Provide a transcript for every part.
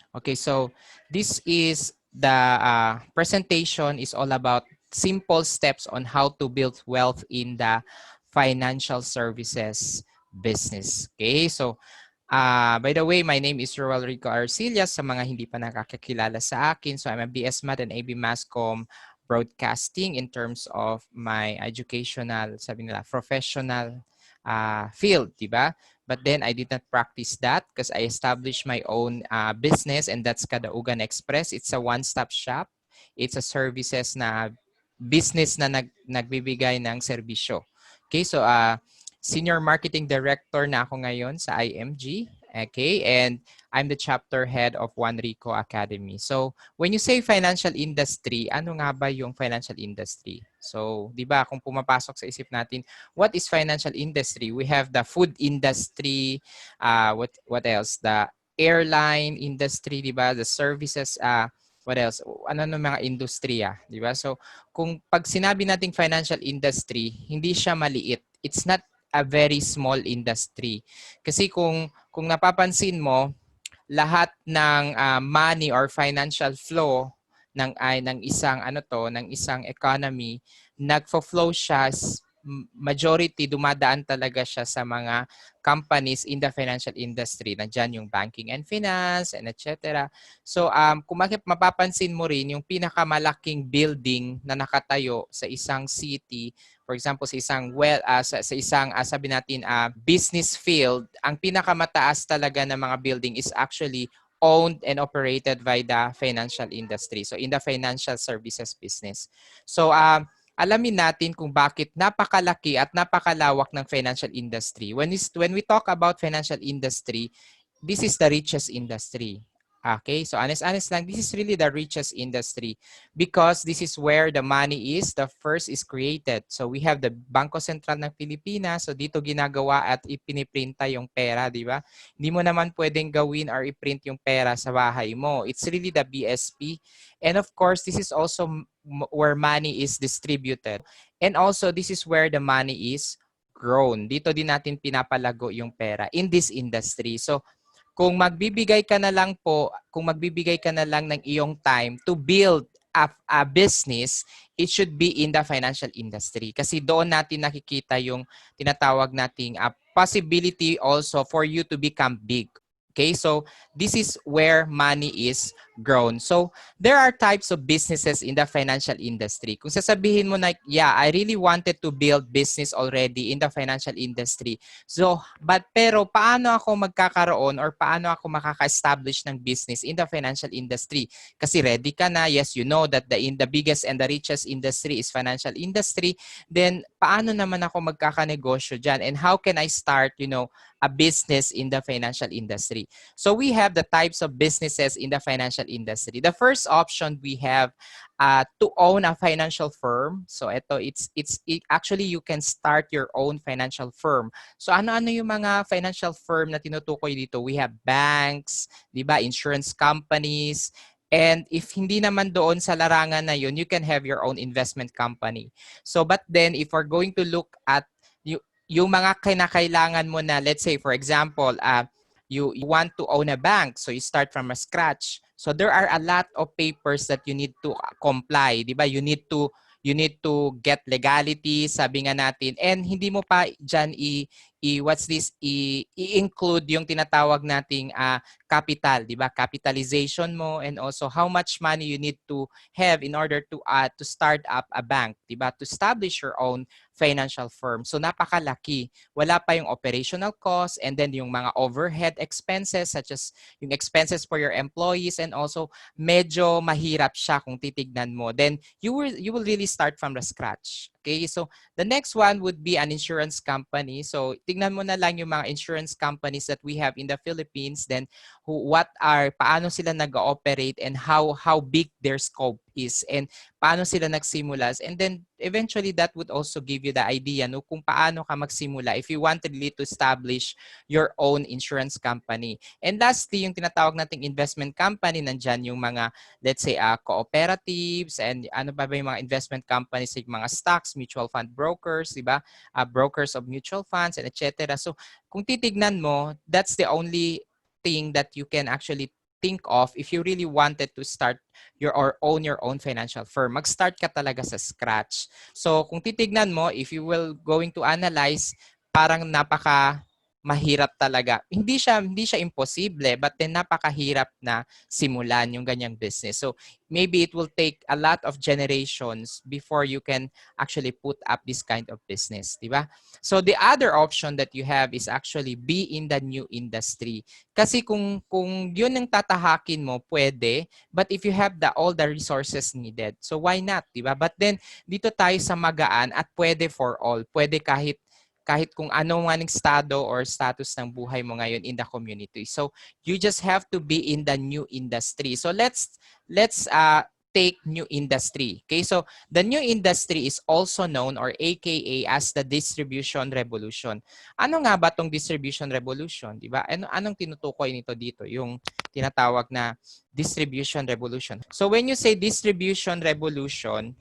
Okay, so this is the presentation is all about simple steps on how to build wealth in the financial services business. Okay, so by the way, my name is Roel Rico Arcillas. Sa mga hindi pa nakakakilala sa akin, so I'm a BS Math and AB Masscom Broadcasting in terms of my educational, sabi nila, professional field, di ba? But then I did not practice that because I established my own business, and that's Kadaugan Express. It's a one-stop shop. It's a services na business na nagbibigay ng serbisyo. Okay, so Senior Marketing Director na ako ngayon sa IMG. Okay, and I'm the chapter head of Juan Rico Academy. So, when you say financial industry, ano nga ba yung financial industry? So, di ba, kung pumapasok sa isip natin, what is financial industry? We have the food industry, what else? The airline industry, di ba? The services, what else? Ano ng mga industriya, di ba? So, kung pag sinabi nating financial industry, hindi siya maliit. It's not a very small industry. Kasi kung napapansin mo, lahat ng money or financial flow ng isang ng isang economy, nagfo-flow siya, majority dumadaan talaga siya sa mga companies in the financial industry. Nandiyan yung banking and finance and etc. So kung mapapansin mo rin yung pinakamalaking building na nakatayo sa isang city, for example sa isang sa isang sabi natin business field, ang pinakamataas talaga ng mga building is actually owned and operated by the financial industry. So in the financial services business. So alamin natin kung bakit napakalaki at napakalawak ng financial industry. When we talk about financial industry, this is the richest industry. Okay, so honest lang, this is really the richest industry because this is where the money is, the first is created. So we have the Bangko Sentral ng Pilipinas, so dito ginagawa at ipiniprinta yung pera, di ba? Hindi mo naman pwedeng gawin or iprint yung pera sa bahay mo. It's really the BSP. And of course, this is also where money is distributed. And also, this is where the money is grown. Dito din natin pinapalago yung pera in this industry. So, kung magbibigay ka na lang po, kung magbibigay ka na lang ng iyong time to build a business, it should be in the financial industry. Kasi doon natin nakikita yung tinatawag nating possibility also for you to become big. Okay, so this is where money is grown. So there are types of businesses in the financial industry. Kung sasabihin mo na, yeah, I really wanted to build business already in the financial industry. So, pero paano ako magkakaroon or paano ako makaka-establish ng business in the financial industry? Kasi ready ka na, yes, you know that the biggest and the richest industry is financial industry. Then, paano naman ako magkakanegosyo dyan? And how can I start, a business in the financial industry? So we have the types of businesses in the financial industry. The first option we have to own a financial firm. So actually you can start your own financial firm. So ano-ano yung mga financial firm na tinutukoy dito? We have banks, 'di ba? Insurance companies. And if hindi naman doon sa larangan na yun, you can have your own investment company. So but then if we're going to look at yung mga kinakailangan mo na, let's say for example, you want to own a bank, so you start from a scratch. So there are a lot of papers that you need to comply, di ba? You need to get legality, sabi nga natin, and hindi mo pa diyan i-include yung tinatawag nating capital, di ba? Capitalization mo, and also how much money you need to have in order to start up a bank, di ba? To establish your own financial firm. So napakalaki. Wala pa yung operational costs, and then yung mga overhead expenses such as yung expenses for your employees, and also medyo mahirap siya kung titignan mo. Then you will really start from the scratch. Okay, so the next one would be an insurance company. So tignan mo na lang yung mga insurance companies that we have in the Philippines, then paano sila nag-ooperate, and how big their scope is, and paano sila nagsimula. And then eventually that would also give you the idea kung paano ka magsimula if you want really to establish your own insurance company. And lastly, yung tinatawag nating investment company, nandyan yung mga, let's say, cooperatives, and ano ba yung mga investment companies, like mga stocks, mutual fund brokers, di ba? Brokers of mutual funds, and etc. So kung titignan mo, that's the only thing that you can actually think of if you really wanted to start your or own your own financial firm. Mag-start ka talaga sa scratch. So kung titignan mo, if you will going to analyze, parang napaka mahirap talaga. Hindi siya imposible, but then napakahirap na simulan yung ganyang business. So maybe it will take a lot of generations before you can actually put up this kind of business, di ba? So the other option that you have is actually be in the new industry. Kasi kung yun ang tatahakin mo, pwede, but if you have all the resources needed, so why not, di ba? But then dito tayo sa magaan at pwede for all. Pwede kahit kung ano man ang estado or status ng buhay mo ngayon in the community. So you just have to be in the new industry. So let's take new industry. Okay, so the new industry is also known or AKA as the distribution revolution. Ano nga ba tong distribution revolution, di ba? Anong tinutukoy nito dito? Yung tinatawag na distribution revolution. So when you say distribution revolution,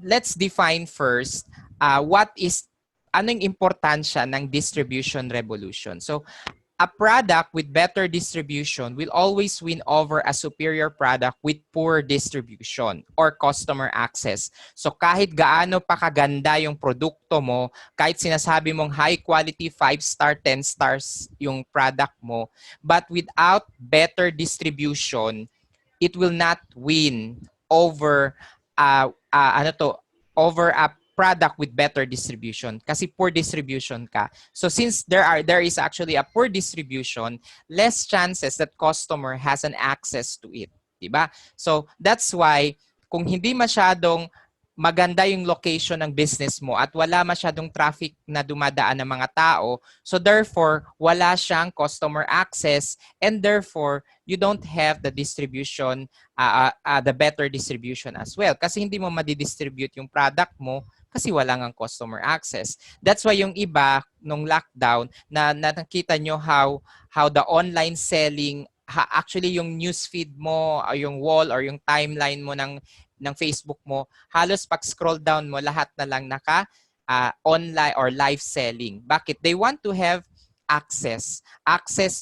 let's define first what is anong importansya ng distribution revolution. So a product with better distribution will always win over a superior product with poor distribution or customer access. So kahit gaano pa kaganda yung produkto mo, kahit sinasabi mong high quality, 5-star, 10 stars yung product mo, but without better distribution, it will not win over over a product with better distribution kasi poor distribution ka. So since there is actually a poor distribution, less chances that customer has an access to it, 'di ba? So that's why kung hindi masyadong maganda yung location ng business mo at wala masyadong traffic na dumadaan ng mga tao, so therefore wala siyang customer access and therefore you don't have the distribution, the better distribution as well. Kasi hindi mo madidistribute yung product mo kasi wala ngang customer access. That's why yung iba nung lockdown na nakita nyo how the online selling, actually yung newsfeed mo, yung wall or yung timeline mo ng Facebook mo, halos pag-scroll down mo, lahat na lang naka online or live selling. Bakit? They want to have access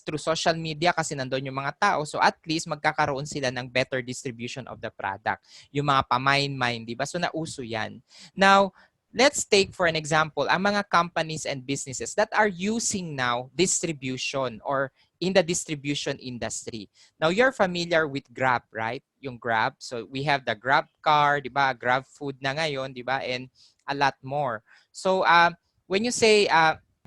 through social media kasi nandoon yung mga tao. So at least magkakaroon sila ng better distribution of the product. Yung mga pamain-main, di ba? So nauso yan. Now, let's take for an example, ang mga companies and businesses that are using now distribution or in the distribution industry. Now, you're familiar with Grab, right? Yung Grab. So we have the Grab car, di ba? Grab food na ngayon, di ba? And a lot more. So when you say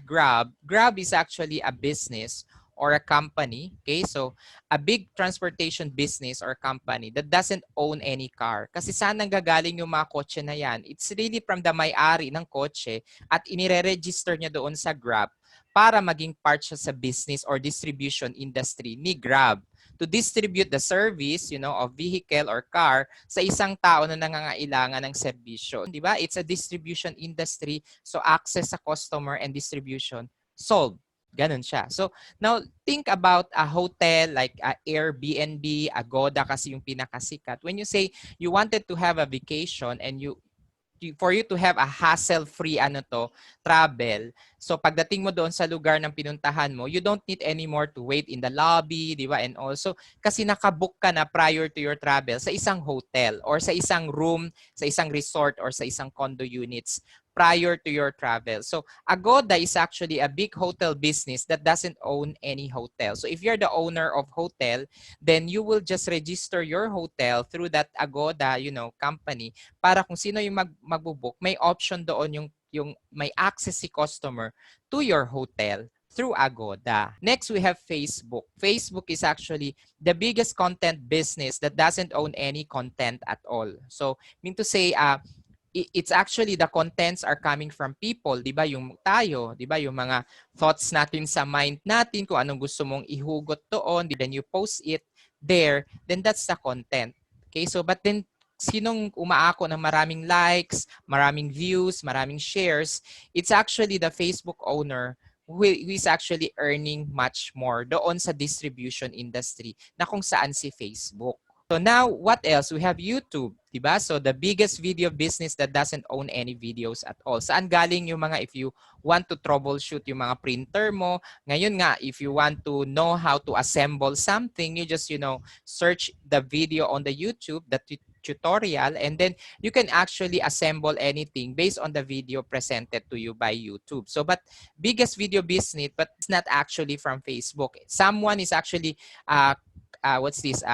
Grab is actually a business or a company, okay? So a big transportation business or company that doesn't own any car. Kasi saan nanggagaling yung mga kotse na yan? It's really from the may-ari ng kotse at inire-register niya doon sa Grab para maging part siya sa business or distribution industry ni Grab to distribute the service, of vehicle or car sa isang tao na nangangailangan ng serbisyo. Di ba? It's a distribution industry. So access sa customer and distribution solved. Ganun siya. So now think about a hotel like Airbnb, Agoda kasi yung pinakasikat. When you say you wanted to have a vacation and for you to have a hassle-free travel. So pagdating mo doon sa lugar ng pinuntahan mo, you don't need anymore to wait in the lobby, di ba? And also, kasi nakabook ka na prior to your travel sa isang hotel or sa isang room, sa isang resort or sa isang condo units prior to your travel. So Agoda is actually a big hotel business that doesn't own any hotel. So if you're the owner of hotel, then you will just register your hotel through that Agoda, company para kung sino yung magbubook, may option doon yung may access si customer to your hotel through Agoda. Next, we have Facebook. Facebook is actually the biggest content business that doesn't own any content at all. So, mean to say, it's actually the contents are coming from people, 'di ba? Yung tayo, 'di ba? Yung mga thoughts natin sa mind natin, kung anong gusto mong ihugot doon, then you post it there, then that's the content. Okay? So, but then sinong umaako ng maraming likes, maraming views, maraming shares, it's actually the Facebook owner who is actually earning much more doon sa distribution industry na kung saan si Facebook. So now, what else? We have YouTube. diba? So the biggest video business that doesn't own any videos at all. Saan galing yung mga, if you want to troubleshoot yung mga printer mo, ngayon nga, if you want to know how to assemble something, you just, search the video on the YouTube, the tutorial, and then you can actually assemble anything based on the video presented to you by YouTube. So, but biggest video business, but it's not actually from Facebook. Someone is actually, what's this?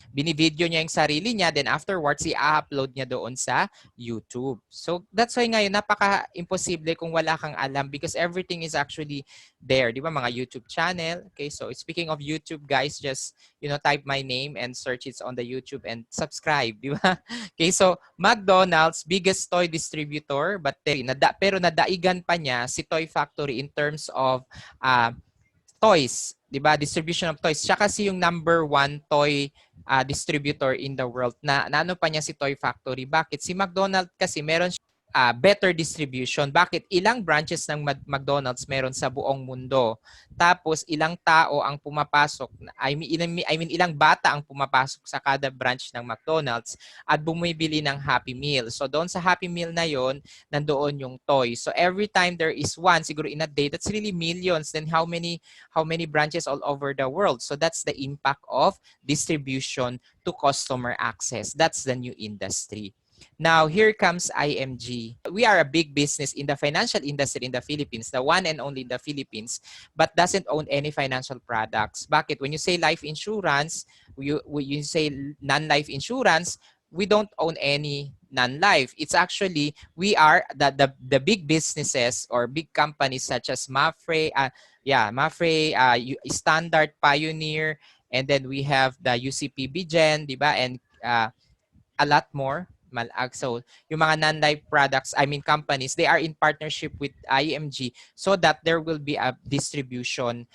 Binivideo niya yung sarili niya, then afterwards, i-upload niya doon sa YouTube. So, that's why ngayon, napaka-imposible kung wala kang alam because everything is actually there. Di ba? Mga YouTube channel. Okay, so speaking of YouTube, guys, just, type my name and search it on the YouTube and subscribe. Di ba? Okay, so McDonald's, biggest toy distributor, but pero nadaigan pa niya si Toy Factory in terms of toys, 'di ba? Distribution of toys. Siya kasi yung number 1 toy distributor in the world. Na ano pa niya si Toy Factory? Bakit? Si McDonald's kasi meron better distribution. Bakit? Ilang branches ng McDonald's meron sa buong mundo. Tapos ilang tao ang pumapasok, I mean ilang bata ang pumapasok sa kada branch ng McDonald's at bumibili ng Happy Meal. So doon sa Happy Meal na yon, nandoon yung toy. So every time there is one, siguro in a day, that's really millions. Then how many branches all over the world? So that's the impact of distribution to customer access. That's the new industry. Now, here comes IMG. We are a big business in the financial industry in the Philippines, the one and only in the Philippines, but doesn't own any financial products. Bakit? When you say life insurance, you say non-life insurance, we don't own any non-life. It's actually, we are the big businesses or big companies such as Mapfre, Standard, Pioneer, and then we have the UCP Bigen, di ba? And a lot more. So, yung mga non-life products, I mean companies, they are in partnership with IMG so that there will be a distribution,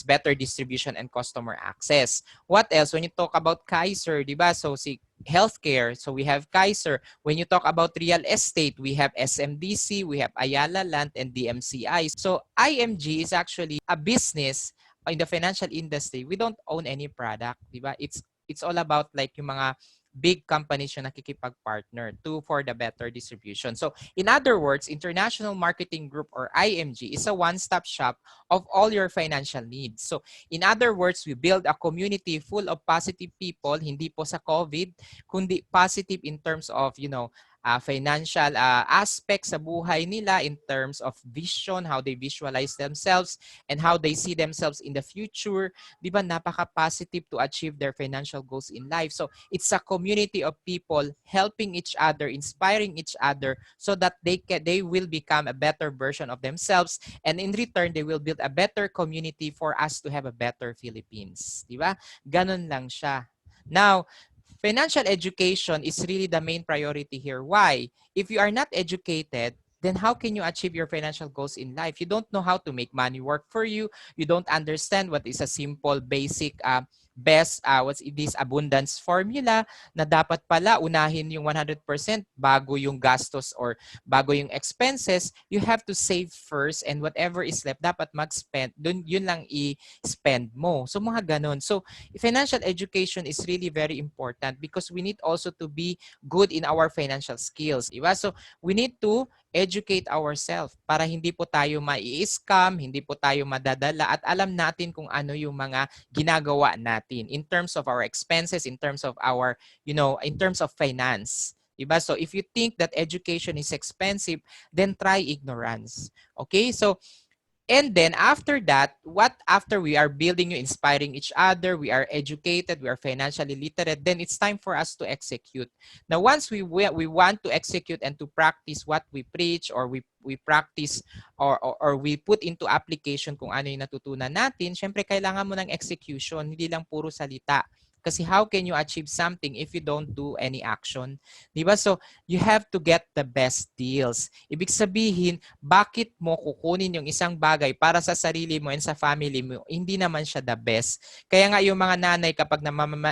better distribution and customer access. What else? When you talk about Kaiser, di ba? So, healthcare, so we have Kaiser. When you talk about real estate, we have SMDC, we have Ayala Land, and DMCI. So, IMG is actually a business in the financial industry. We don't own any product, di ba? It's all about like yung mga big companies yung nakikipag-partner for the better distribution. So in other words, International Marketing Group or IMG is a one-stop shop of all your financial needs. So in other words, we build a community full of positive people, hindi po sa COVID, kundi positive in terms of, financial aspects sa buhay nila in terms of vision, how they visualize themselves, and how they see themselves in the future. Di ba, napaka-positive to achieve their financial goals in life. So it's a community of people helping each other, inspiring each other so that they will become a better version of themselves, and in return, they will build a better community for us to have a better Philippines. Di ba? Ganon lang siya. Now, financial education is really the main priority here. Why? If you are not educated, then how can you achieve your financial goals in life? You don't know how to make money work for you. You don't understand what is a simple, basic, what's this abundance formula na dapat pala unahin yung 100% bago yung gastos or bago yung expenses. You have to save first, and whatever is left dapat mag-spend. Yun lang i-spend mo. So mga ganun. So financial education is really very important because we need also to be good in our financial skills. Diba? So we need to educate ourselves para hindi po tayo mai-scam, hindi po tayo madadala, at alam natin kung ano yung mga ginagawa natin in terms of our expenses, in terms of our, in terms of finance. Diba? So if you think that education is expensive, then try ignorance. Okay? So and then after that, after we are building, inspiring each other, we are educated, we are financially literate, then it's time for us to execute. Now, once we want to execute and to practice what we preach, or we practice or we put into application kung ano yung natutunan natin, syempre kailangan mo ng execution, hindi lang puro salita. Kasi how can you achieve something if you don't do any action? Diba? So, you have to get the best deals. Ibig sabihin, bakit mo kukunin yung isang bagay para sa sarili mo and sa family mo, hindi naman siya the best. Kaya nga yung mga nanay kapag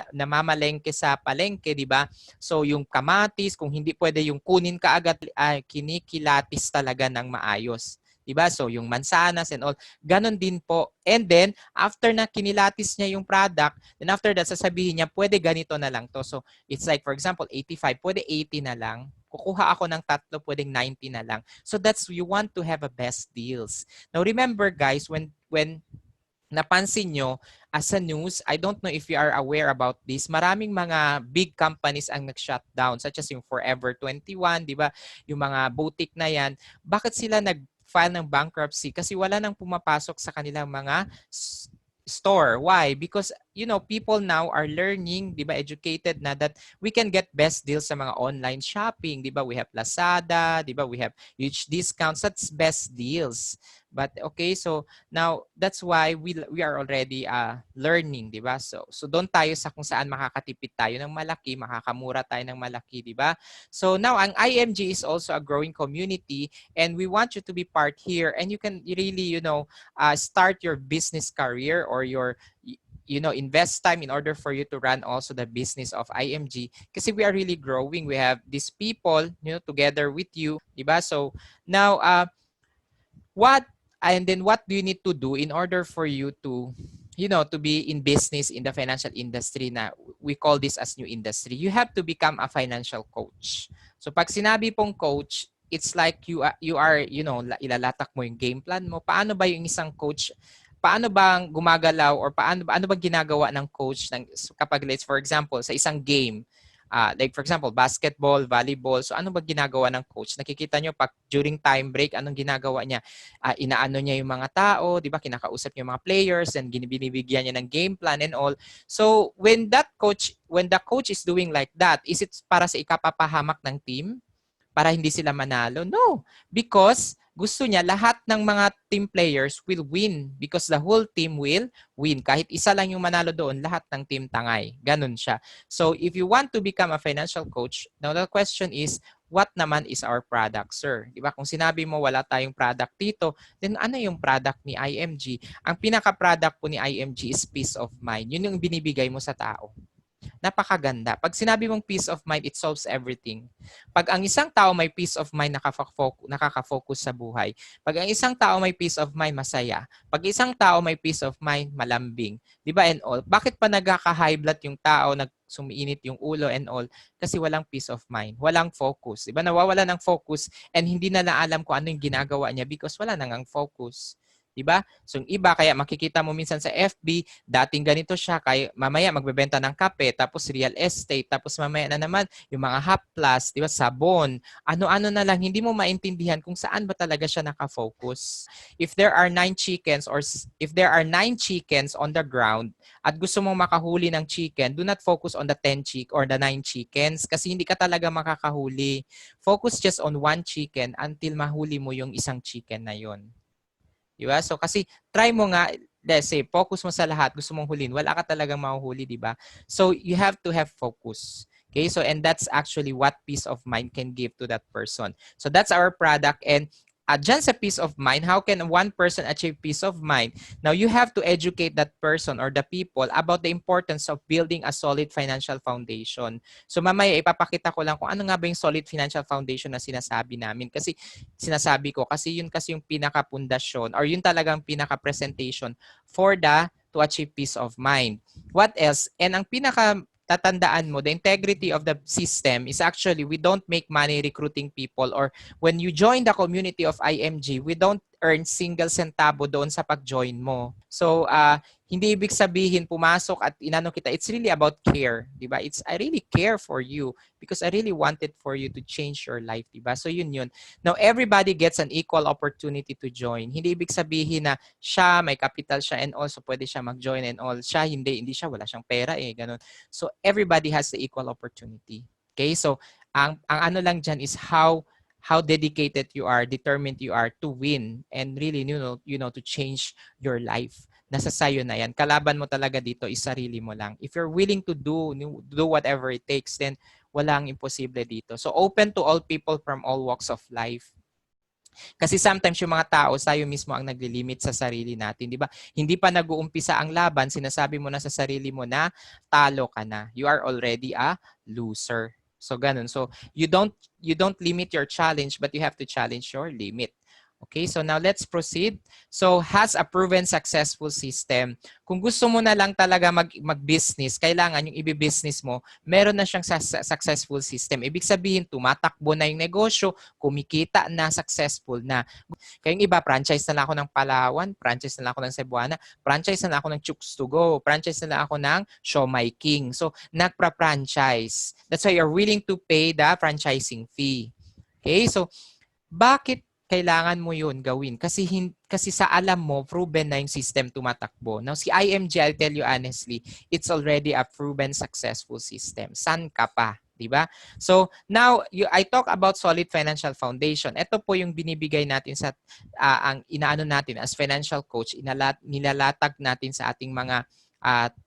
namamalengke sa palengke, diba? So, yung kamatis, kung hindi pwede yung kunin ka agad, kinikilatis talaga ng maayos. Diba? So yung mansanas and all, ganon din po. And then, after na kinilatis niya yung product, then after that, sasabihin niya, pwede ganito na lang to. So it's like, for example, 85, pwede 80 na lang. Kukuha ako ng tatlo, pwedeng 90 na lang. So that's, you want to have a best deals. Now remember guys, when napansin nyo as a news, I don't know if you are aware about this, maraming mga big companies ang nag-shutdown, such as yung Forever 21, di ba? Yung mga boutique na yan. Bakit sila nag-file ng bankruptcy? Kasi wala nang pumapasok sa kanilang mga store. Why? Because, people now are learning, di ba, educated na that we can get best deals sa mga online shopping. Di ba? We have Lazada, di ba? We have huge discounts. That's best deals. But okay, so now that's why we are already learning, 'di ba? So doon tayo sa kung saan makakatipid tayo ng malaki, makakamura tayo ng malaki, 'di ba? So now ang IMG is also a growing community and we want you to be part here and you can really, start your business career or your invest time in order for you to run also the business of IMG kasi we are really growing. We have these people, together with you, 'di ba? So now what do you need to do in order for you to to be in business in the financial industry na we call this as new industry? You have to become a financial coach. So pag sinabi pong coach, it's like you are ilalatak mo yung game plan mo. Paano ba yung isang coach, paano bang gumagalaw or ano bang ginagawa ng coach kapag let's for example sa isang game, like for example, basketball, volleyball. So ano ba ginagawa ng coach? Nakikita nyo pag during time break, anong ginagawa niya? Inaano niya yung mga tao, di ba? Kinakausap niya yung mga players and binibigyan niya ng game plan and all. So when the coach is doing like that, is it para sa ikapapahamak ng team? Para hindi sila manalo? No. Because gusto niya lahat ng mga team players will win because the whole team will win. Kahit isa lang yung manalo doon, lahat ng team tangay. Ganun siya. So if you want to become a financial coach, now the question is, what naman is our product, sir? Diba? Kung sinabi mo wala tayong product dito, then ano yung product ni IMG? Ang pinaka-product po ni IMG is peace of mind. Yun yung binibigay mo sa tao. Napakaganda. Pag sinabi mong peace of mind, it solves everything. Pag ang isang tao may peace of mind, nakaka-focus sa buhay. Pag ang isang tao may peace of mind, masaya. Pag isang tao may peace of mind, malambing. Di ba and all? Bakit pa nagkaka-high blood yung tao, sumiinit yung ulo and all? Kasi walang peace of mind. Walang focus. Di ba? Nawawala ng focus and hindi na alam kung ano yung ginagawa niya because wala nang focus. Diba? So yung iba, kaya makikita mo minsan sa FB, dating ganito siya, kaya mamaya magbebenta ng kape, tapos real estate, tapos mamaya na naman yung mga haplas, diba? Sabon, ano-ano na lang, hindi mo maintindihan kung saan ba talaga siya nakafocus. If there are 9 chickens or if there are 9 chickens on the ground at gusto mong makahuli ng chicken, do not focus on the 10 or the 9 chickens kasi hindi ka talaga makakahuli. Focus just on one chicken until mahuli mo yung isang chicken na yon. Diba? So kasi try mo nga, let's say, focus mo sa lahat, gusto mong hulin, wala ka talagang mahuhuli, diba? So you have to have focus. Okay, so and that's actually what peace of mind can give to that person. So that's our product and dyan sa peace of mind, how can one person achieve peace of mind? Now, you have to educate that person or the people about the importance of building a solid financial foundation. So mamaya ipapakita ko lang kung ano nga ba yung solid financial foundation na sinasabi namin. Kasi sinasabi ko, kasi yun kasi yung pinaka-pundasyon or yun talagang pinaka-presentation to achieve peace of mind. What else? And ang tatandaan mo, the integrity of the system is actually we don't make money recruiting people or when you join the community of IMG, we don't earn single centavo doon sa pag-join mo. So, hindi ibig sabihin pumasok at inano kita. It's really about care, di ba? I really care for you because I really wanted for you to change your life, di ba? So, yun. Now, everybody gets an equal opportunity to join. Hindi ibig sabihin na siya, may capital siya and also pwede siya mag-join and all. Siya, hindi siya, wala siyang pera ganun. So, everybody has the equal opportunity. Okay? So, ang ano lang dyan is how dedicated you are, determined you are to win and really, to change your life. Nasa sayo na yan. Kalaban mo talaga dito is sarili mo lang. If you're willing to do whatever it takes, then walang imposible dito. So, open to all people from all walks of life. Kasi sometimes yung mga tao, tayo mismo ang naglilimit sa sarili natin, di ba? Hindi pa nag-uumpisa ang laban, sinasabi mo na sa sarili mo na talo ka na. You are already a loser. So ganun. So you don't limit your challenge but you have to challenge your limit. Okay, so now let's proceed. So has a proven successful system. Kung gusto mo na lang talaga mag-business, kailangan yung i-business mo, meron na siyang successful system. Ibig sabihin, tumatakbo na yung negosyo, kumikita na, successful na. Kaya yung iba, franchise na lang ako ng Palawan, franchise na lang ako ng Cebuana, franchise na lang ako ng Chooks to Go, franchise na lang ako ng Siomai King. So, nagpa-franchise. That's why you're willing to pay the franchising fee. Okay, so bakit kailangan mo yun gawin? Kasi sa alam mo, proven na yung system tumatakbo. Now, si IMG, I'll tell you honestly, it's already a proven successful system. San ka pa? Diba? So, now, I talk about solid financial foundation. Ito po yung binibigay natin sa, ang inaano natin as financial coach, nilalatag natin sa ating mga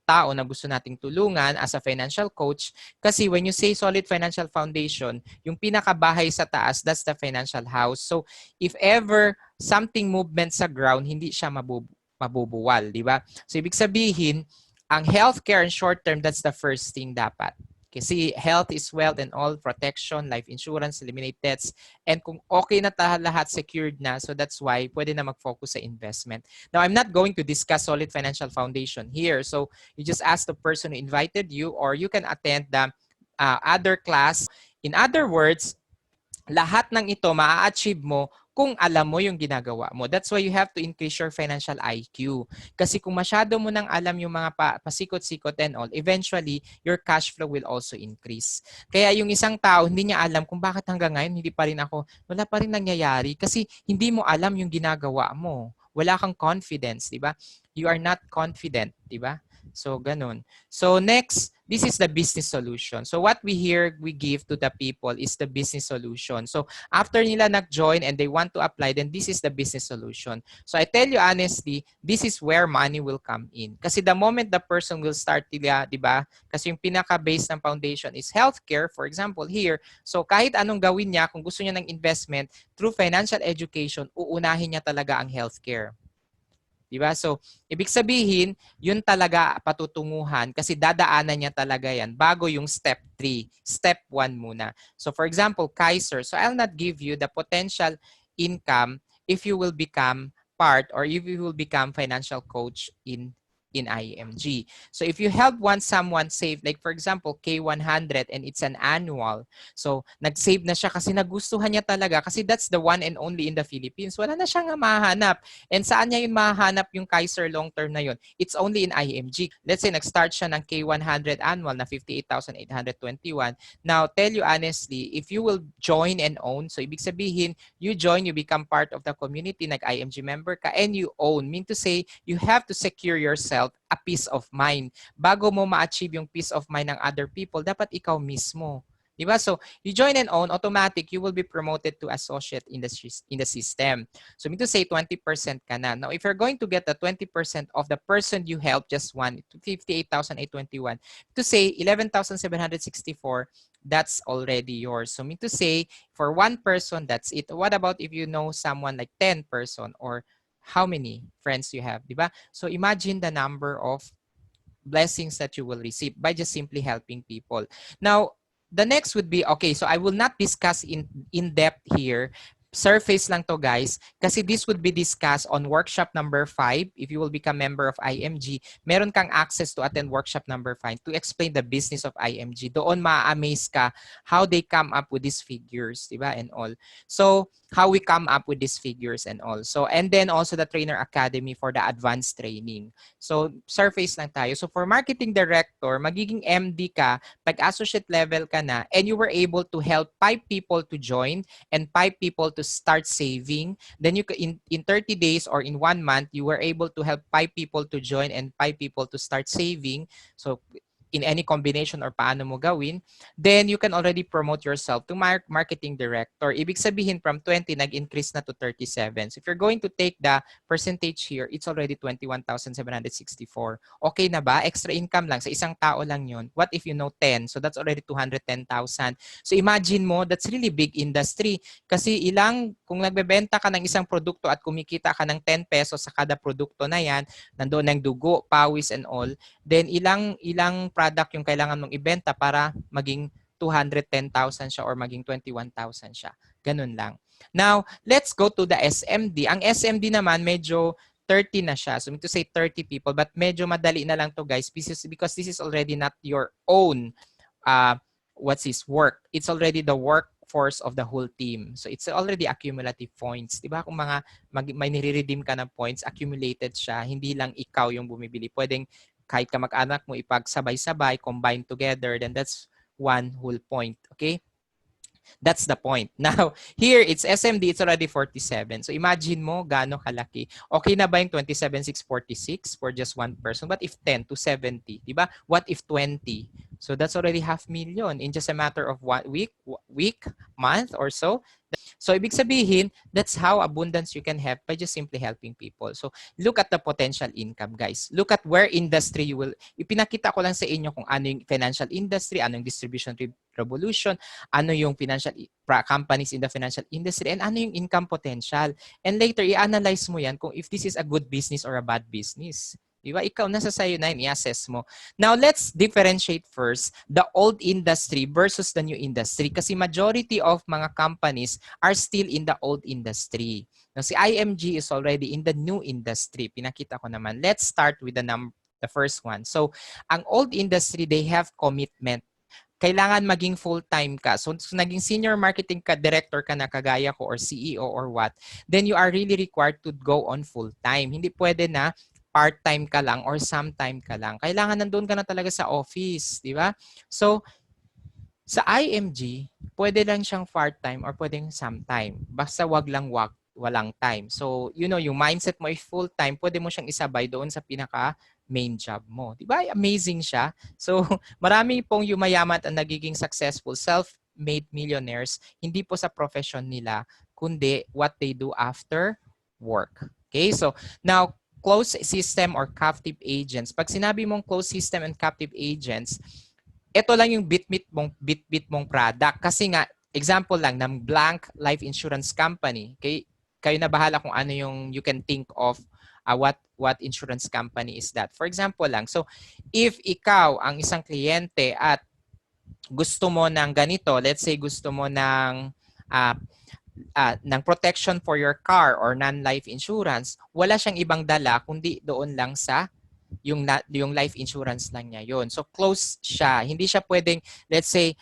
tao na gusto nating tulungan as a financial coach. Kasi when you say solid financial foundation, yung pinakabahay sa taas, that's the financial house. So, if ever something movement sa ground, hindi siya mabubuwal, di ba? So, ibig sabihin, ang healthcare and short term, that's the first thing dapat. Kasi health is wealth and all, protection, life insurance, eliminate debts, and kung okay na lahat, secured na, so that's why pwede na mag-focus sa investment. Now, I'm not going to discuss solid financial foundation here. So, you just ask the person who invited you or you can attend the other class. In other words, lahat ng ito maa-achieve mo kung alam mo yung ginagawa mo. That's why you have to increase your financial IQ. Kasi kung masyado mo nang alam yung mga pasikot-sikot and all, eventually, your cash flow will also increase. Kaya yung isang tao, hindi niya alam kung bakit hanggang ngayon, hindi pa rin ako, wala pa rin nangyayari kasi hindi mo alam yung ginagawa mo. Wala kang confidence, di ba? You are not confident, di ba? So, ganun. So, next, this is the business solution. So, what we give to the people is the business solution. So, after nila nag-join and they want to apply, then this is the business solution. So, I tell you honestly, this is where money will come in. Kasi the moment the person will start nila, di ba? Kasi yung pinaka-base ng foundation is healthcare, for example, here. So, kahit anong gawin niya, kung gusto niya ng investment, through financial education, uunahin niya talaga ang healthcare. Diba? So, ibig sabihin, yun talaga patutunguhan kasi dadaanan niya talaga yan bago yung step 3. Step 1 muna. So, for example, Kaiser. So, I'll not give you the potential income if you will become part or if you will become financial coach in IMG. So if you help someone save, like for example, K100 and it's an annual. So nag-save na siya kasi nagustuhan niya talaga kasi that's the one and only in the Philippines. Wala na siyang mahanap. And saan niya yun mahanap yung Kaiser long term na yun? It's only in IMG. Let's say nag-start siya ng K100 annual na 58,821. Now, tell you honestly, if you will join and own, so ibig sabihin, you join, you become part of the community, nag-IMG member ka, and you own. Mean to say, you have to secure yourself a peace of mind. Bago mo ma-achieve yung peace of mind ng other people, dapat ikaw mismo. Diba? So, you join and own, automatic, you will be promoted to associate in the system. So, mean to say, 20% ka na. Now, if you're going to get the 20% of the person you help, just one, 58,821, to say 11,764, that's already yours. So, mean to say, for one person, that's it. What about if you know someone like 10 person or how many friends you have, diba? So imagine the number of blessings that you will receive by just simply helping people. Now, the next would be, okay, so I will not discuss in depth here. Surface lang to guys, kasi this would be discussed on workshop number 5. If you will become member of IMG, meron kang access to attend workshop number 5 to explain the business of IMG. Doon ma-amaze ka how they come up with these figures, diba? And all. So, how we come up with these figures and all. So, and then also the Trainer Academy for the advanced training. So, surface lang tayo. So, for marketing director, magiging MD ka, pag associate level ka na, and you were able to help 5 people to join and 5 people to start saving. Then you in 30 days or in 1 month, you were able to help 5 people to join and 5 people to start saving. So, in any combination or paano mo gawin, then you can already promote yourself to marketing director. Ibig sabihin from 20, nag-increase na to 37. So if you're going to take the percentage here, it's already 21,764. Okay na ba? Extra income lang. Sa isang tao lang yun. What if you know 10? So that's already 210,000. So imagine mo, that's really big industry. Kasi kung nagbebenta ka ng isang produkto at kumikita ka ng 10 pesos sa kada produkto na yan, nandoon ng dugo, pawis and all, then ilang product yung kailangan mong ibenta para maging 210,000 siya or maging 21,000 siya. Ganun lang. Now, let's go to the SMD. Ang SMD naman, medyo 30 na siya. So, to say 30 people, but medyo madali na lang to guys because this is already not your own what's his work. It's already the workforce of the whole team. So it's already accumulative points. 'Di ba? Kung may nire-redeem ka ng points, accumulated siya. Hindi lang ikaw yung bumibili. Pwedeng kahit kamag-anak mo ipagsabay-sabay, combine together, then that's one whole point. Okay? That's the point. Now, here, it's SMD, it's already 47. So imagine mo gaano kalaki. Okay na ba yung 27,646 for just one person? What if 10 to 70? Diba? What if 20? So that's already 500,000 in just a matter of 1 week, month or so. So ibig sabihin, that's how abundance you can have by just simply helping people. So look at the potential income, guys. Look at where industry you will, ipinakita ko lang sa inyo kung ano yung financial industry, ano yung distribution revolution, ano yung financial companies in the financial industry, and ano yung income potential. And later, i-analyze mo yan kung if this is a good business or a bad business. Diba? Ikaw, nasa sayo na yun, i-assess mo. Now, let's differentiate first the old industry versus the new industry kasi majority of mga companies are still in the old industry. Now, si IMG is already in the new industry. Pinakita ko naman. Let's start with the first one. So, ang old industry, they have commitment. Kailangan maging full-time ka. So, naging senior marketing director ka na kagaya ko or CEO or what, then you are really required to go on full-time. Hindi pwede na part-time ka lang or sometime ka lang. Kailangan nandun ka na talaga sa office, di ba? So, sa IMG, pwede lang siyang part-time or pwedeng sometime. Basta walang time. So, yung mindset mo is full-time, pwede mo siyang isabay doon sa pinaka main job mo. Di ba? Amazing siya. So, marami pong yumayaman at nagiging successful self-made millionaires, hindi po sa profession nila, kundi what they do after work. Okay? So, now, closed system or captive agents. Pag sinabi mong closed system and captive agents, ito lang yung bit mong product. Kasi nga, example lang ng blank life insurance company. Okay? Kayo na bahala kung ano yung you can think of what insurance company is that. For example lang, so if ikaw ang isang kliyente at gusto mo ng ganito, let's say gusto mo ng protection for your car or non-life insurance, wala siyang ibang dala kundi doon lang sa yung life insurance lang niya yon. So close siya. Hindi siya pwedeng, let's say,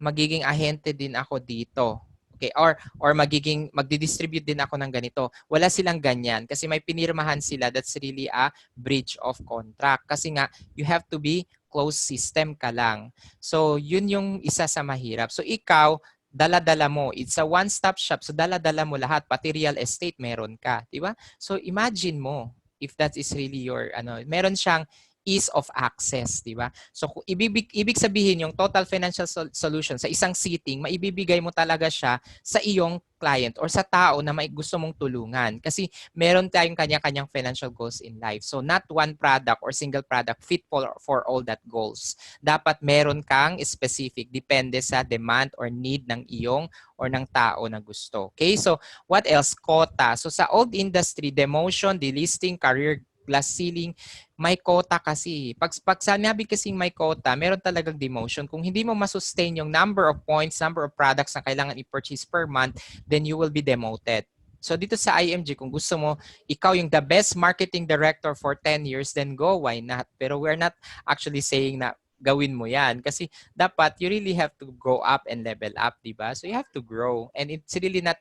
magiging ahente din ako dito. Okay, or magdi-distribute din ako ng ganito. Wala silang ganyan kasi may pinirmahan sila. That's really a breach of contract. Kasi nga, you have to be closed system ka lang. So, yun yung isa sa mahirap. So, ikaw, dala-dala mo. It's a one-stop shop. So, dala-dala mo lahat. Pati real estate, meron ka. Diba? So, imagine mo, if that is really your, meron siyang ease of access, di ba? So, ibig sabihin yung total financial solution sa isang sitting, maibibigay mo talaga siya sa iyong client or sa tao na may gusto mong tulungan. Kasi meron tayong kanya-kanyang financial goals in life. So, not one product or single product fit for all that goals. Dapat meron kang specific, depende sa demand or need ng iyong or ng tao na gusto. Okay? So, what else? Quota. So, sa old industry, demotion, delisting, career glass ceiling, may quota kasi. Pag sinabi kasing may quota, meron talagang demotion. Kung hindi mo masustain yung number of points, number of products na kailangan i-purchase per month, then you will be demoted. So dito sa IMG, kung gusto mo, ikaw yung the best marketing director for 10 years, then go, why not? Pero we're not actually saying na gawin mo yan. Kasi dapat you really have to grow up and level up, di ba? So you have to grow. And it's really not,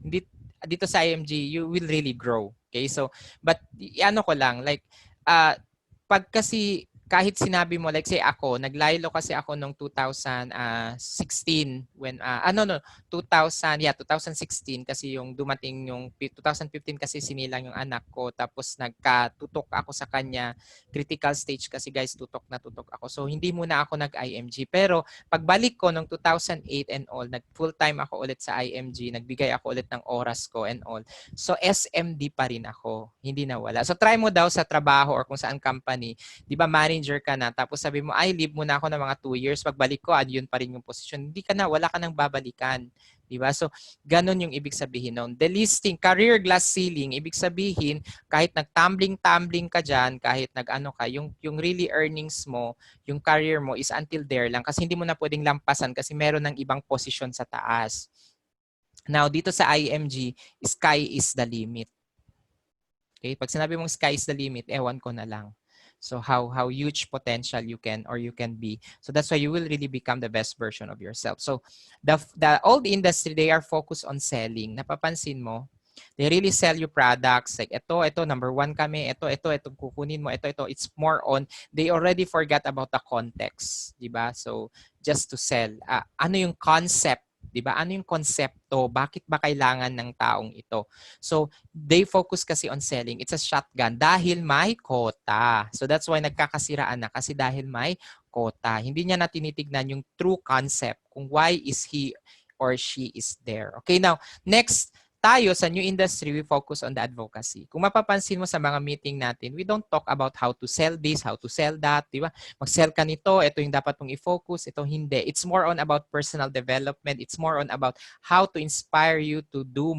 hindi, dito sa IMG, you will really grow. Okay? So, but ano ko lang, like, pag kasi kahit sinabi mo, like say ako, naglaylo kasi ako nung 2016 when, 2016 kasi yung dumating yung 2015 kasi sinilang yung anak ko tapos nagkatutok ako sa kanya, critical stage kasi guys, tutok na tutok ako. So hindi muna ako nag-IMG pero pagbalik ko nung 2008 and all, nag full time ako ulit sa IMG, nagbigay ako ulit ng oras ko and all. So SMD pa rin ako, hindi nawala. So try mo daw sa trabaho or kung saan company, di ba manager ka na, tapos sabi mo, ay, leave muna ako ng mga 2 years, pagbalik ko, yun pa rin yung position. Hindi ka na, wala ka nang babalikan. Di ba? So, ganun yung ibig sabihin nun. Delisting, career glass ceiling, ibig sabihin, kahit nag-tumbling ka dyan, kahit nag-ano ka, yung really earnings mo, yung career mo is until there lang kasi hindi mo na pwedeng lampasan kasi meron ng ibang posisyon sa taas. Now, dito sa IMG, sky is the limit. Okay? Pag sinabi mong sky is the limit, ewan ko na lang. So how huge potential you can be. So that's why you will really become the best version of yourself. So the old industry, they are focused on selling. Napapansin mo? They really sell you products like ito, number one kami, ito, kukunin mo, ito. It's more on, they already forgot about the context, di ba? So just to sell. Ano yung concept, di ba? Ano yung konsepto? Bakit ba kailangan ng taong ito? So they focus kasi on selling. It's a shotgun dahil may quota. So that's why nagkakasiraan na kasi dahil may quota. Hindi niya na tinitignan yung true concept kung why is he or she is there. Okay, now, next, tayo sa new industry, we focus on the advocacy. Kung mapapansin mo sa mga meeting natin, we don't talk about how to sell this, how to sell that, di ba? Mag-sell ka nito, ito yung dapat mong i-focus, ito hindi. It's more on about personal development. It's more on about how to inspire you to do,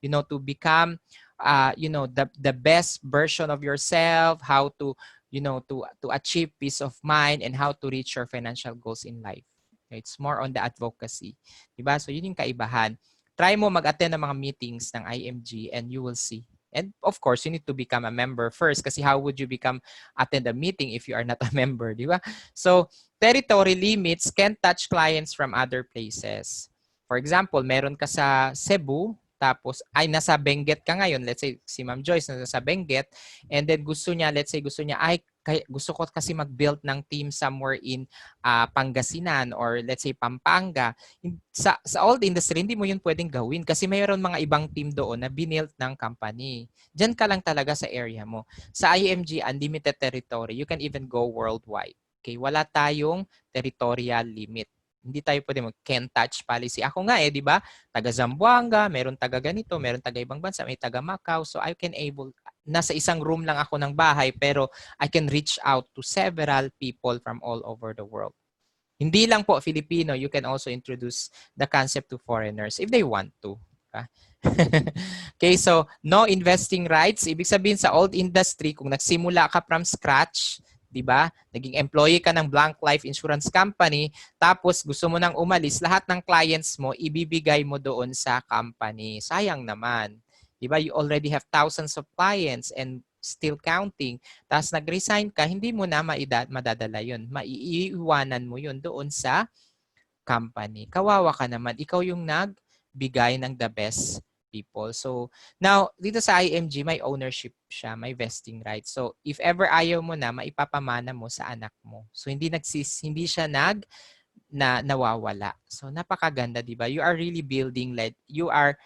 to become, the best version of yourself, how to, to achieve peace of mind and how to reach your financial goals in life. It's more on the advocacy. Diba? So yun yung kaibahan. Try mo mag-attend ng mga meetings ng IMG and you will see. And of course, you need to become a member first kasi how would you attend a meeting if you are not a member, di ba? So, territory limits can touch clients from other places. For example, meron ka sa Cebu, tapos ay nasa Benguet ka ngayon, let's say si Ma'am Joyce nasa Benguet, and then gusto niya ay gusto ko kasi mag-build ng team somewhere in Pangasinan or let's say Pampanga. Sa old industry, hindi mo yun pwedeng gawin kasi mayroon mga ibang team doon na binilt ng company. Diyan ka lang talaga sa area mo. Sa IMG, unlimited territory. You can even go worldwide. Okay, wala tayong territorial limit. Hindi tayo pwede can touch policy. Ako nga di ba? Taga Zamboanga, meron taga ganito, meron taga ibang bansa, may taga Macau. So I can nasa isang room lang ako ng bahay pero I can reach out to several people from all over the world. Hindi lang po Filipino, you can also introduce the concept to foreigners if they want to. Okay, so no investing rights. Ibig sabihin sa old industry, kung nagsimula ka from scratch, di ba? Naging employee ka ng Blank Life Insurance Company, tapos gusto mo nang umalis, lahat ng clients mo, ibibigay mo doon sa company. Sayang naman. Di ba? You already have thousands of clients and still counting. Tapos nag-resign ka, hindi mo na madadala yun. Maiiwanan mo yun doon sa company. Kawawa ka naman. Ikaw yung nagbigay ng the best people. So, now, dito sa IMG, may ownership siya, may vesting rights. So, if ever ayaw mo na, maipapamana mo sa anak mo. So, hindi siya nawawala. So, napakaganda, di ba? You are really building, you are,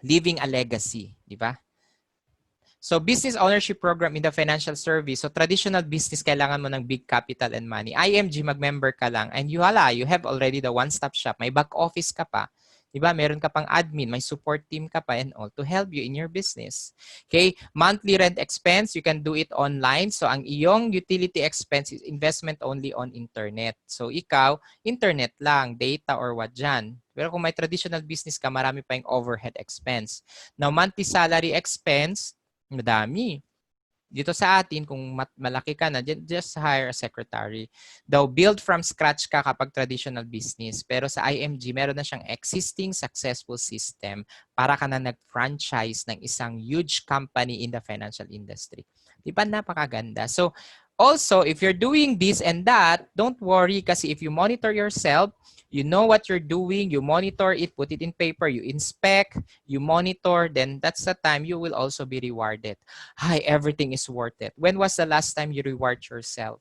leaving a legacy, di ba? So, business ownership program in the financial service. So, traditional business, kailangan mo ng big capital and money. IMG, mag-member ka lang. And you have already the one-stop shop. May back office ka pa. Diba? Meron ka pang admin, may support team ka pa and all to help you in your business. Okay? Monthly rent expense, you can do it online. So, ang iyong utility expense is investment only on internet. So, ikaw, internet lang, data or what dyan. Pero kung may traditional business ka, marami pa yung overhead expense. Now, monthly salary expense, madami. Dito sa atin, kung malaki ka na, just hire a secretary. Though build from scratch ka kapag traditional business. Pero sa IMG, meron na siyang existing successful system para ka na nag-franchise ng isang huge company in the financial industry. Di ba napakaganda? So, also, if you're doing this and that, don't worry kasi if you monitor yourself, you know what you're doing, you monitor it, put it in paper, you inspect, you monitor, then that's the time you will also be rewarded. Hi, everything is worth it. When was the last time you reward yourself?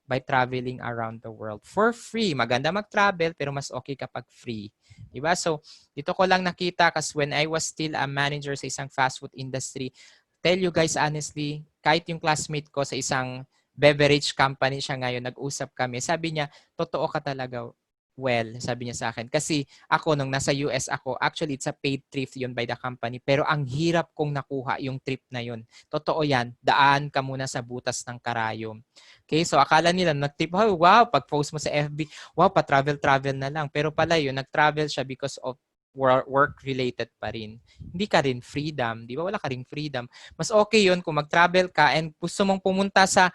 By traveling around the world for free. Maganda mag-travel pero mas okay kapag free. Diba? So, dito ko lang nakita kasi when I was still a manager sa isang fast food industry, tell you guys honestly, kahit yung classmate ko sa isang beverage company siya ngayon, nag-usap kami, sabi niya, totoo ka talaga. Well, sabi niya sa akin. Kasi ako, nung nasa US ako, actually, it's a paid trip yun by the company. Pero ang hirap kong nakuha yung trip na yun. Totoo yan. Daan ka muna sa butas ng karayom. Okay, so akala nila, nag-trip, oh, wow, pag-post mo sa FB, wow, pa-travel-travel na lang. Pero pala yun, nag-travel siya because of work-related pa rin. Hindi ka rin freedom. Di ba? Wala ka rin freedom. Mas okay yun kung mag-travel ka and gusto mong pumunta sa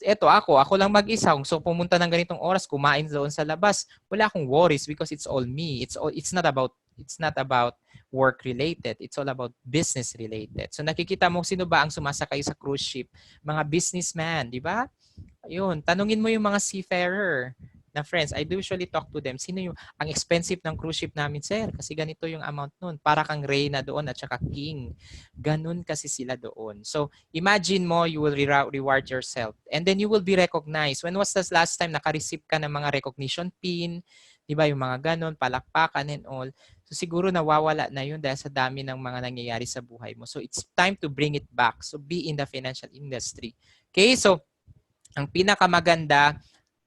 Eto ako lang mag-isa. So pumunta ng ganitong oras, kumain doon sa labas, wala akong worries because it's all me. It's not about work related. It's all about business related. So nakikita mo sino ba ang sumasakay sa cruise ship? Mga businessman, di ba? Ayun, tanungin mo yung mga seafarer na friends. I do usually talk to them. Sino yung, ang expensive ng cruise ship namin, sir? Kasi ganito yung amount nun. Para kang Reyna doon at saka King. Ganun kasi sila doon. So, imagine mo, you will reward yourself. And then you will be recognized. When was the last time naka-receive ka ng mga recognition pin? Diba, yung mga ganun, palakpakan and all. So, siguro nawawala na yun dahil sa dami ng mga nangyayari sa buhay mo. So, it's time to bring it back. So, be in the financial industry. Okay, so, ang pinakamaganda,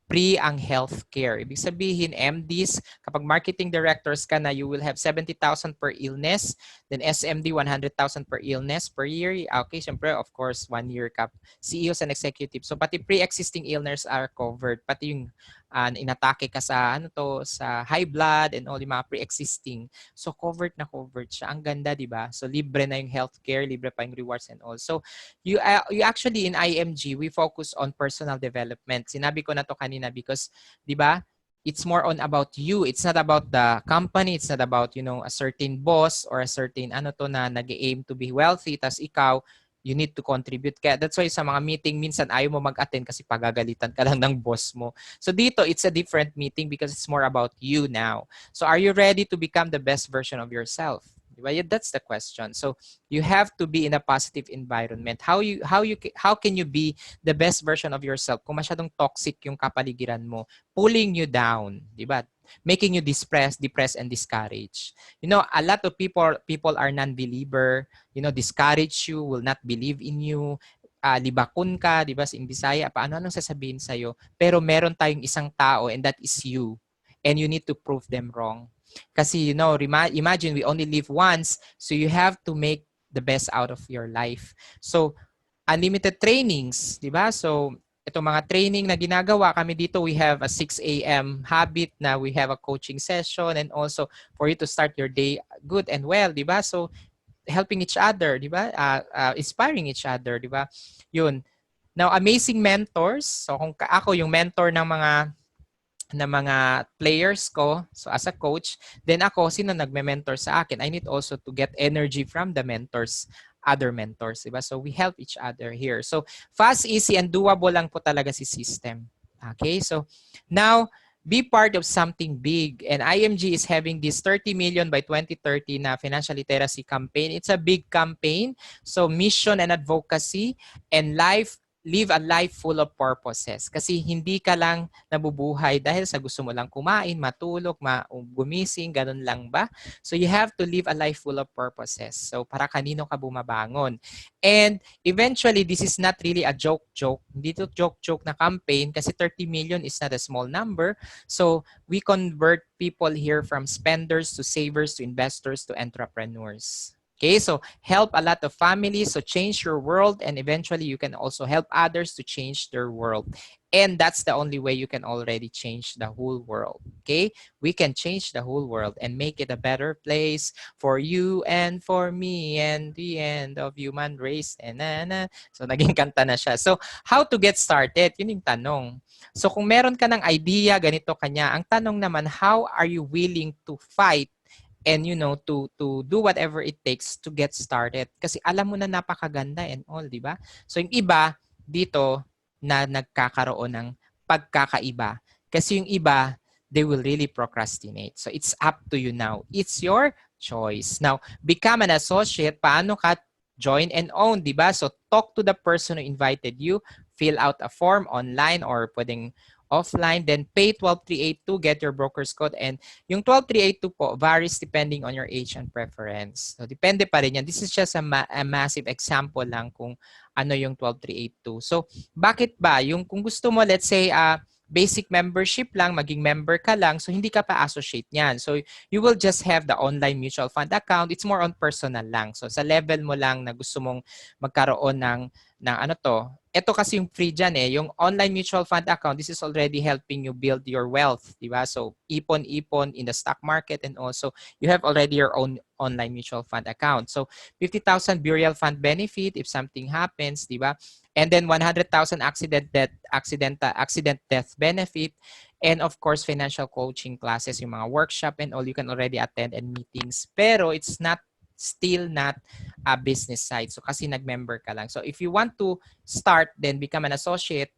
free ang healthcare. Ibig sabihin, MDs, kapag marketing directors ka na, you will have 70,000 per illness. Then SMD, 100,000 per illness per year. Okay, syempre, of course, 1 year cap. CEOs and executives. So, pati pre-existing illness are covered. Pati yung inatake ka sa, sa high blood and all yung mga pre-existing. So, covered na covered siya. Ang ganda, di ba? So, libre na yung healthcare, libre pa yung rewards and all. So, you actually in IMG, we focus on personal development. Sinabi ko na to kanina because, di ba, it's more on about you. It's not about the company. It's not about, a certain boss or a certain na nag-aim to be wealthy. Tas ikaw, you need to contribute. Kaya that's why sa mga meeting, minsan ayaw mo mag-attend kasi pagagalitan ka lang ng boss mo. So dito, it's a different meeting because it's more about you now. So are you ready to become the best version of yourself? That's the question. So you have to be in a positive environment. How can you be the best version of yourself kung masyadong toxic yung kapaligiran mo, pulling you down, di ba? Making you depressed and discouraged. A lot of people are non-believer, discourage you, will not believe in you, libakun ka, di ba, sa Bisaya, anong sasabihin sa'yo. Pero meron tayong isang tao and that is you. And you need to prove them wrong. Kasi, imagine we only live once, so you have to make the best out of your life. So, unlimited trainings, di ba? So, itong mga training na ginagawa kami dito, we have a 6 a.m. habit na we have a coaching session and also for you to start your day good and well, di ba? So, helping each other, di ba? Inspiring each other, di ba? Yun. Now, amazing mentors. So, kung ako yung mentor ng mga players ko, so as a coach, then ako, sino nagme-mentor sa akin? I need also to get energy from the mentors, other mentors, diba? So we help each other here. So fast, easy, and doable lang po talaga si system. Okay, so now, be part of something big. And IMG is having this 30 million by 2030 na financial literacy campaign. It's a big campaign. So mission and advocacy and live a life full of purposes. Kasi hindi ka lang nabubuhay dahil sa gusto mo lang kumain, matulog, gumising, ganun lang ba? So you have to live a life full of purposes. So para kanino ka bumabangon. And eventually, this is not really a joke. Hindi to joke na campaign kasi 30 million is not a small number. So we convert people here from spenders to savers to investors to entrepreneurs. Okay, so help a lot of families, so change your world, and eventually you can also help others to change their world. And that's the only way you can already change the whole world. Okay, we can change the whole world and make it a better place for you and for me and the end of human race. So naging kanta na siya. So how to get started? Yun yung tanong. So kung meron ka ng idea, ganito kanya. Ang tanong naman, how are you willing to fight and to do whatever it takes to get started kasi alam mo na napakaganda and all, di ba? So yung iba dito na nagkakaroon ng pagkakaiba kasi yung iba they will really procrastinate. So it's up to you now. It's your choice. Now, become an associate. Paano ka join and own, di ba? So talk to the person who invited you, fill out a form online or pwedeng offline, then pay 12,382, get your broker's code. And yung 12,382 po varies depending on your age and preference. So depende pa rin yan. This is just a massive example lang kung ano yung 12,382. So bakit ba? Yung kung gusto mo, let's say, basic membership lang, maging member ka lang, so hindi ka pa associate niyan. So you will just have the online mutual fund account. It's more on personal lang. So sa level mo lang na gusto mong magkaroon na ano to. Ito kasi yung free dyan eh. Yung online mutual fund account, this is already helping you build your wealth, di ba? So, ipon-ipon in the stock market and also you have already your own online mutual fund account. So, 50,000 burial fund benefit if something happens, di ba? And then 100,000 accident death benefit. And of course, financial coaching classes, yung mga workshop and all you can already attend and meetings. Pero it's still not a business side. So kasi nag-member ka lang. So if you want to start, then become an associate,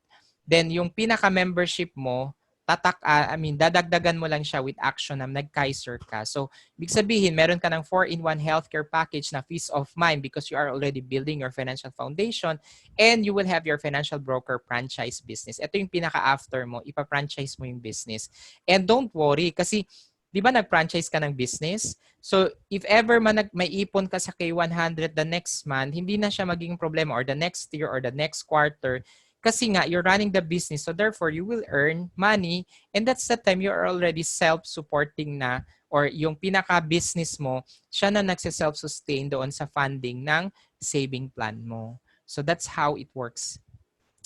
then yung pinaka-membership mo, dadagdagan mo lang siya with action na nag-Kaiser ka. So, ibig sabihin, meron ka ng 4-in-1 healthcare package na peace of mind because you are already building your financial foundation and you will have your financial broker franchise business. Ito yung pinaka-after mo, ipa-franchise mo yung business. And don't worry kasi di ba nag-franchise ka ng business? So, if ever may ipon ka sa K100 the next month, hindi na siya magiging problema or the next year or the next quarter kasi nga, you're running the business. So, therefore, you will earn money and that's the time you are already self-supporting na or yung pinaka-business mo, siya na nagse-self-sustain doon sa funding ng saving plan mo. So, that's how it works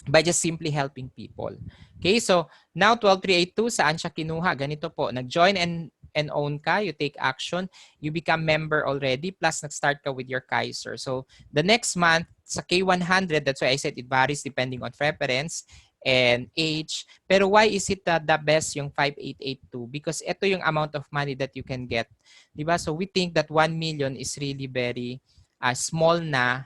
by just simply helping people. Okay, so now 12382, saan siya kinuha? Ganito po, nag-join and own ka, you take action, you become member already, plus nag-start ka with your Kaiser. So the next month, sa K100, that's why I said it varies depending on preference and age. Pero why is it the best yung 5882? Because ito yung amount of money that you can get. Diba? So we think that 1 million is really very small na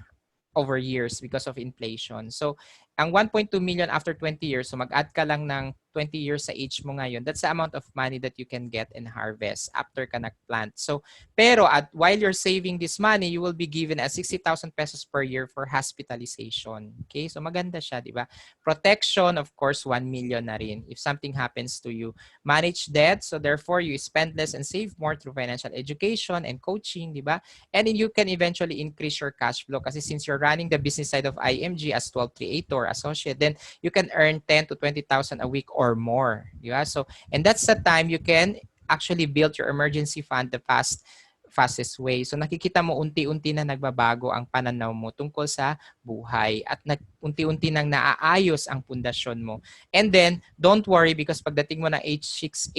over years because of inflation. So, ang 1.2 million after 20 years, so mag-add ka lang ng 20 years sa age mo ngayon, that's the amount of money that you can get and harvest after ka nag-plant. So, pero while you're saving this money, you will be given a 60,000 pesos per year for hospitalization. Okay? So, maganda siya, di ba? Protection, of course, 1 million na rin if something happens to you. Manage debt, so therefore, you spend less and save more through financial education and coaching, di ba? And then you can eventually increase your cash flow kasi since you're running the business side of IMG as 12382 or associate, then you can earn 10 to 20,000 a week or more. Yeah? So, and that's the time you can actually build your emergency fund the fastest way. So nakikita mo unti-unti na nagbabago ang pananaw mo tungkol sa buhay at unti-unti nang naaayos ang pundasyon mo. And then, don't worry because pagdating mo na age 60,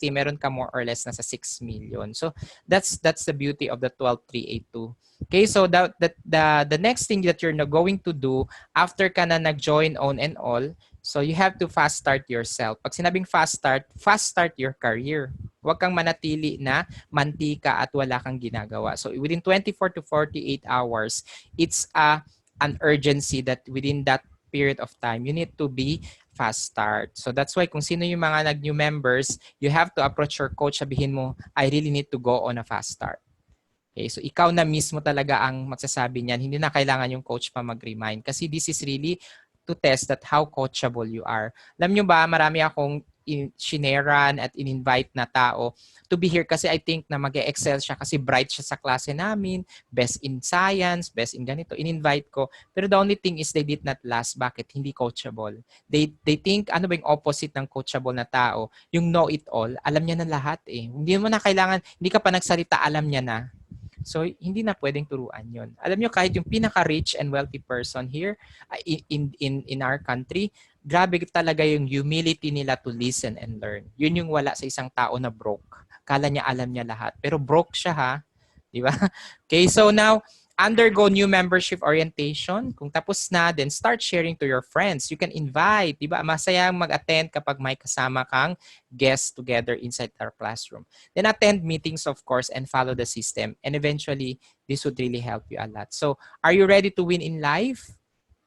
meron ka more or less na sa 6 million. So that's the beauty of the 12382. Okay, so the next thing that you're going to do after ka na nag-join on and all, so you have to fast start yourself. Pag sinabing fast start your career. Huwag kang manatili na mantika at wala kang ginagawa. So within 24 to 48 hours, it's an urgency that within that period of time, you need to be fast start. So that's why kung sino yung mga new members, you have to approach your coach, sabihin mo, I really need to go on a fast start. Okay, so ikaw na mismo talaga ang magsasabi niyan. Hindi na kailangan yung coach pa mag-remind. Kasi this is really to test that how coachable you are. Alam nyo ba, marami akong shineran at in-invite na tao to be here kasi I think na mag-excel siya kasi bright siya sa klase namin, best in science, best in ganito. In-invite ko. Pero the only thing is they did not last. Bakit? Hindi coachable. They think, ano ba yung opposite ng coachable na tao? Yung know-it-all, alam niya na lahat eh. Hindi mo na kailangan, hindi ka pa nagsalita, alam niya na. So, hindi na pwedeng turuan yon. Alam nyo, kahit yung pinaka-rich and wealthy person here in our country, grabe talaga yung humility nila to listen and learn. Yun yung wala sa isang tao na broke. Kala niya alam niya lahat. Pero broke siya ha. Di ba? Okay, so now, undergo new membership orientation. Kung tapos na, then start sharing to your friends. You can invite, di ba? Masaya mag-attend kapag may kasama kang guests together inside our classroom. Then attend meetings, of course, and follow the system. And eventually, this would really help you a lot. So, are you ready to win in life?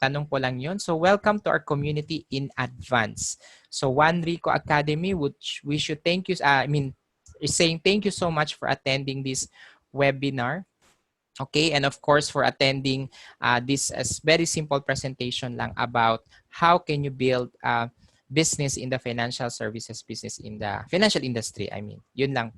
Tanong ko lang yun. So, welcome to our community in advance. So, Juan Rico Academy, which we should thank you, is saying thank you so much for attending this webinar. Okay, and of course for attending this very simple presentation lang about how can you build business in the financial services business in the financial industry. Yun lang.